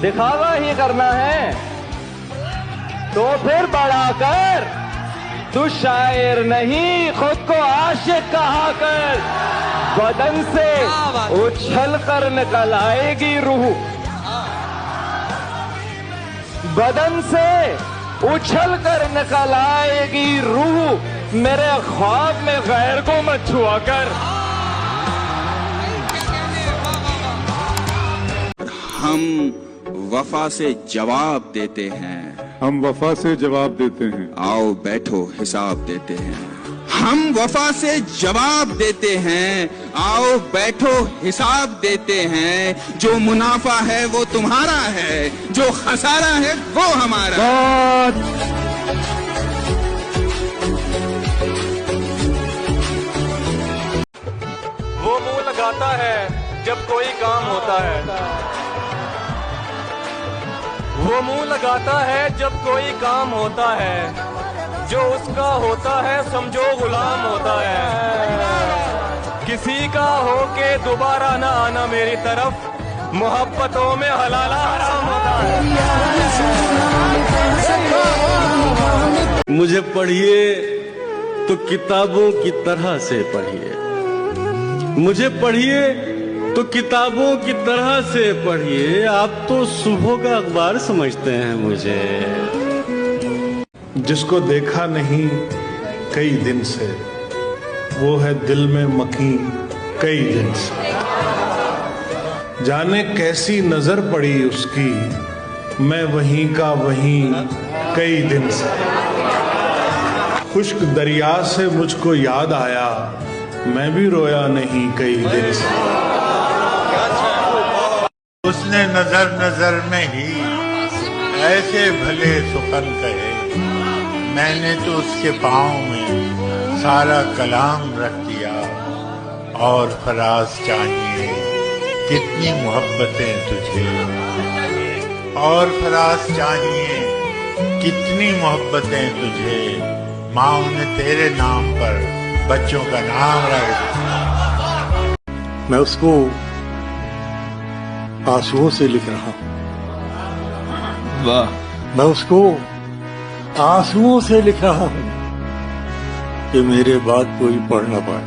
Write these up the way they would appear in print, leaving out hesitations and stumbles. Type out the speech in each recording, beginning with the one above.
दिखावा ही करना है तो फिर बढ़ाकर तू शायर नहीं खुद को आशिक कहा कर। बदन से उछल कर निकल आएगी रूह, बदन से उछल कर निकल आएगी रूह। मेरे ख्वाब में गैर को मत छुआ कर। हम वफा से जवाब देते हैं, हम वफा से जवाब देते हैं। आओ बैठो हिसाब देते हैं। हम वफा से जवाब देते हैं, आओ बैठो हिसाब देते हैं। जो मुनाफा है वो तुम्हारा है, जो खसारा है वो हमारा। वो मुंह लगाता है जब कोई काम होता है, वो मुंह लगाता है जब कोई काम होता है। जो उसका होता है समझो गुलाम होता है। किसी का हो के दोबारा ना आना मेरी तरफ, मोहब्बतों में हलाला हराम होता है। मुझे पढ़िए तो किताबों की तरह से पढ़िए, मुझे पढ़िए तो किताबों की तरह से पढ़िए। आप तो सुबह का अखबार समझते हैं मुझे। जिसको देखा नहीं कई दिन से, वो है दिल में मकी कई दिन से। जाने कैसी नजर पड़ी उसकी, मैं वहीं का वहीं कई दिन से। खुश्क दरिया से मुझको याद आया, मैं भी रोया नहीं कई दिन से। उसने नजर नजर में ही ऐसे भले सुखन कहे, मैंने तो उसके पाँव में सारा कलाम रख दिया। और फराज चाहिए कितनी मोहब्बतें तुझे, और फराज चाहिए कितनी मोहब्बतें तुझे। माँ ने तेरे नाम पर बच्चों का नाम रख दिया। मैं उसको आंसुओं से लिख रहा हूँ। वाह। मैं उसको आंसुओं से लिख रहा हूँ कि मेरे बाद कोई पढ़ ना पाए।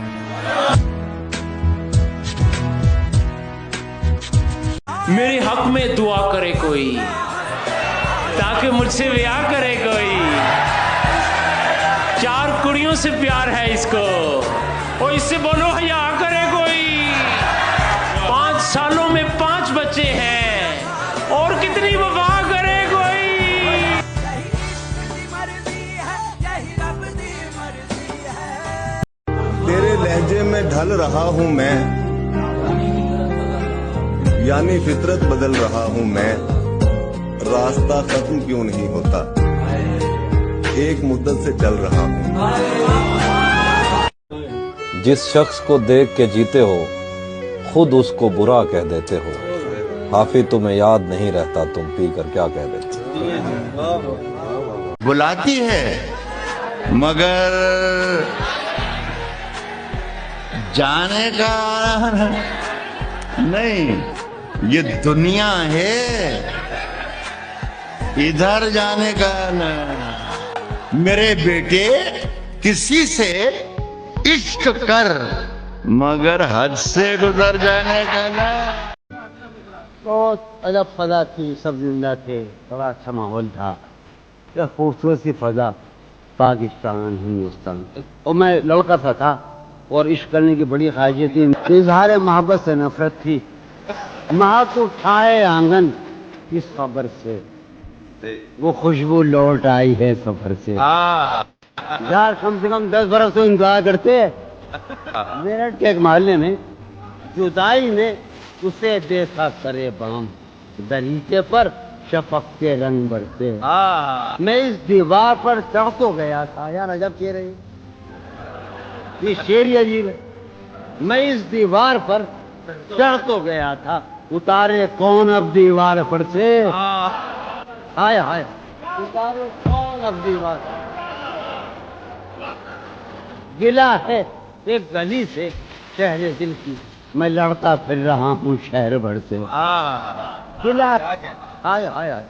मेरे हक में दुआ करे कोई, ताकि मुझसे ब्याह करे कोई। 4 कुड़ियों से प्यार है इसको, और इससे बोलो हया करे कोई। 5 सालों में 5 बच्चे हैं, और कितनी वफा करे कोई। तेरे लहजे में ढल रहा हूँ मैं, यानी फितरत बदल रहा हूँ मैं। रास्ता खत्म क्यों नहीं होता, एक मुद्दत से चल रहा हूँ। जिस शख्स को देख के जीते हो, खुद उसको बुरा कह देते हो। हाफिज तुम्हें याद नहीं रहता, तुम पी कर क्या कह देते। बुलाती है मगर जाने का नहीं, ये दुनिया है, इधर जाने का न। मेरे बेटे किसी से इश्क कर, मगर हद से गुजर जाने का ना। बहुत अजब फजा थी, सब जिंदा थे, बड़ा अच्छा माहौल था। क्या खूबसूरत सी फजा, पाकिस्तान हिंदुस्तान। और मैं लड़का सा था और इश्क करने की बड़ी ख्वाहिशें थी। इजहार मोहब्बत से नफरत थी। महक उठाए आंगन किस खबर से, वो खुशबू लौट आई है सफर से। यार कम से कम 10 बरस तो इंतजार करते। मेरठ के एक मोहल्ले में जुदाई ने उसे देखा करे बाम, दरीचे पर शफक के रंग बरसे। मैं इस दीवार पर चढ़ तो गया था। यार अजब कह रही, ये शेर ही अजीब है। मैं इस दीवार पर चढ़ तो गया था, उतारे कौन अब दीवार पर से। हाय हाय, उतारे कौन अब दीवार। गिला है एक गली से शहर दिल की, मैं लड़ता फिर रहा हूँ शहर भर से। किला आए आए आए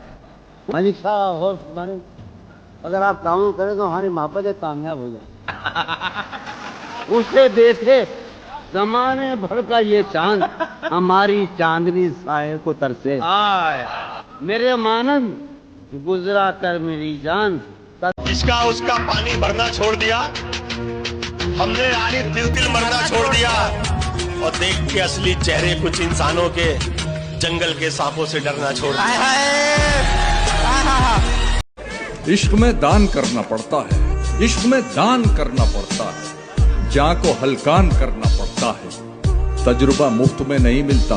मलिक साहब और माने अगर आप काम करें तो हमारी मोहब्बत कामयाब हो जाए। उसे देखे जमाने भर का ये चांद हमारी चांदनी साए को तरसे। मेरे मानंद गुजरा कर मेरी जान। इसका उसका पानी भरना छोड़ दिया, हमने आनी तिल मरना छोड़ दिया और देख के असली चेहरे कुछ इंसानों के जंगल के सांपों से डरना छोड़ दिया। इश्क में दान करना पड़ता है, इश्क में दान करना पड़ता है, जान को हल्कान करना पड़ता है। तजुर्बा मुफ्त में नहीं मिलता,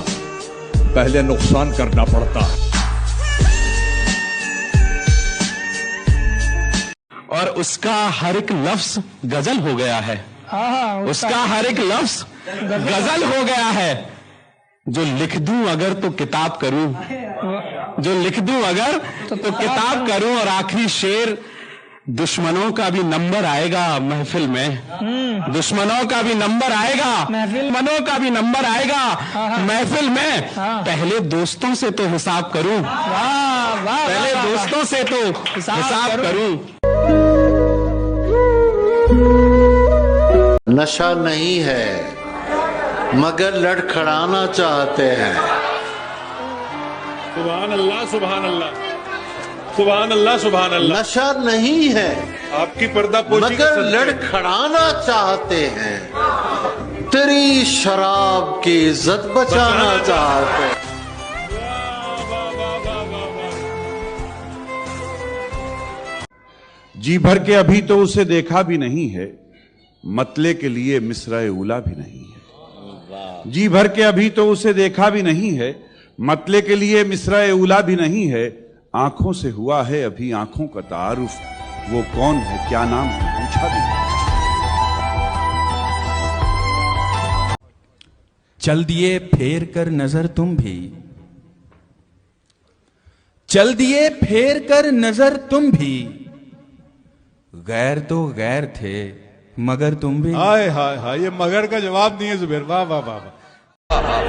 पहले नुकसान करना पड़ता है। और उसका हर एक लफ्ज गजल हो गया है। उसका हर एक लफ्ज गजल हो गया है। जो लिख दूं अगर तो किताब करूं, जो लिख दूं अगर तो किताब करूं। और आखिरी शेर, दुश्मनों का भी नंबर आएगा महफिल में, दुश्मनों का भी नंबर आएगा, दुश्मनों का भी नंबर आएगा महफिल में। पहले दोस्तों से तो हिसाब करूं, पहले दोस्तों से तो हिसाब करूं। नशा नहीं है मगर लड़खड़ाना चाहते हैं। सुभान अल्लाह, सुभान अल्लाह, सुभान अल्लाह, सुभान अल्लाह। नशा नहीं है आपकी पर्दापोशी मगर लड़खड़ाना चाहते हैं। तेरी शराब की इज्जत बचाना चाहते हैं। जी भर के अभी तो उसे देखा भी नहीं है, मतले के लिए मिसराए उला भी नहीं है। जी भर के अभी तो उसे देखा भी नहीं है, मतले के लिए मिसराए उला भी नहीं है। आंखों से हुआ है अभी आंखों का तारुफ, वो कौन है क्या नाम है पूछा भी नहीं। चल दिए फेर कर नजर तुम भी, चल दिए फेर कर नजर तुम भी, गैर तो गैर थे मगर तुम भी। हाय हाय हाय, ये मगर का जवाब नहीं है जुबैर। वाह वाह वाह वाह।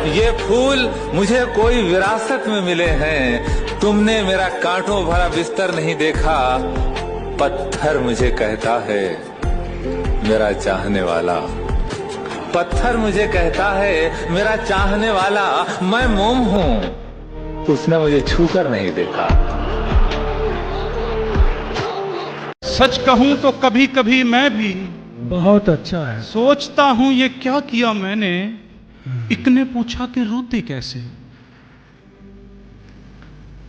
ये फूल मुझे कोई विरासत में मिले हैं, तुमने मेरा कांटों भरा बिस्तर नहीं देखा। पत्थर मुझे कहता है मेरा चाहने वाला, पत्थर मुझे कहता है मेरा चाहने वाला। मैं मोम हूं, उसने मुझे छूकर नहीं देखा। सच कहूं तो कभी कभी मैं भी बहुत अच्छा है सोचता हूं ये क्या किया मैंने। एक ने पूछा कि रोते कैसे,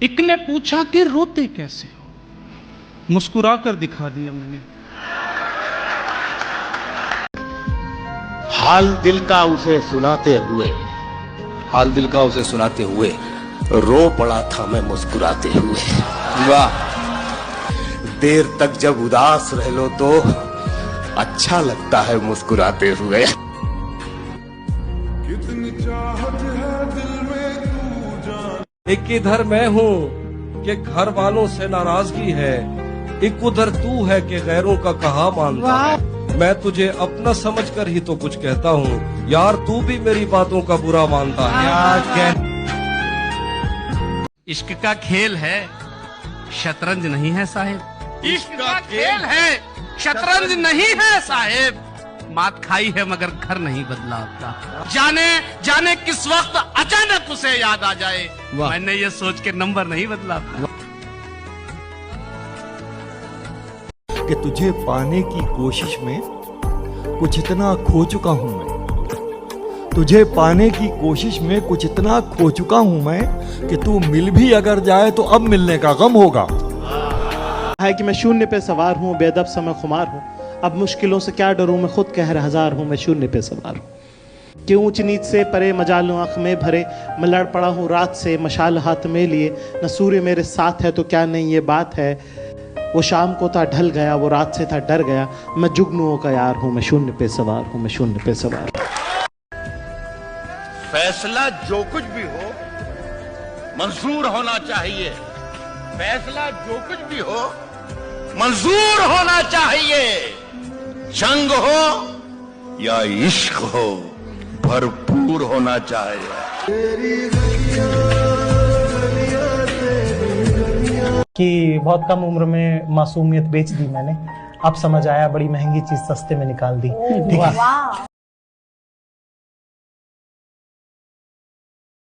एक ने पूछा कि रोते कैसे, मुस्कुरा कर दिखा दिया मैंने। हाल दिल का उसे सुनाते हुए, हाल दिल का उसे सुनाते हुए रो पड़ा था मैं मुस्कुराते हुए। वाह। देर तक जब उदास रह लो तो अच्छा लगता है मुस्कुराते हुए। एक इधर मैं हूँ कि घर वालों से नाराजगी है, एक उधर तू है कि गैरों का कहा मानता है। मैं तुझे अपना समझकर ही तो कुछ कहता हूँ यार, तू भी मेरी बातों का बुरा मानता है। इश्क का खेल है शतरंज नहीं है साहेब, इश्क का खेल है शतरंज नहीं है साहेब। मात खाई है मगर घर नहीं बदला अपना। जाने जाने किस वक्त अचानक उसे याद आ जाए, मैंने ये सोच के नंबर नहीं बदला। कि तुझे पाने की कोशिश में कुछ इतना खो चुका हूं मैं, तुझे पाने की कोशिश में कुछ इतना खो चुका हूं मैं कि तू मिल भी अगर जाए तो अब मिलने का गम होगा। है कि मैं शून्य पे सवार हूँ, बेदब सा मैं खुमार हूँ। अब मुश्किलों से क्या डरूं, मैं खुद कहर हजार हूँ, मैं शून्य पे सवार हूँ। कि ऊंच नीच से परे मजाल आँख में भरे, मैं लड़ पड़ा हूँ रात से मशाल हाथ में लिए। न सूर्य मेरे साथ है तो क्या नहीं ये बात है, वो शाम को था ढल गया, वो रात से था डर गया। मैं जुगनुओं का यार हूँ, मैं शून्य पे सवार हूँ, मैं शून्य पे सवार हूँ। फैसला जो कुछ भी हो मंजूर होना चाहिए, फैसला जो कुछ भी हो मंजूर होना चाहिए। जंग हो या इश्क हो भरपूर होना चाहिए। कि बहुत कम उम्र में मासूमियत बेच दी मैंने, अब समझ आया बड़ी महंगी चीज सस्ते में निकाल दी। ठीक है,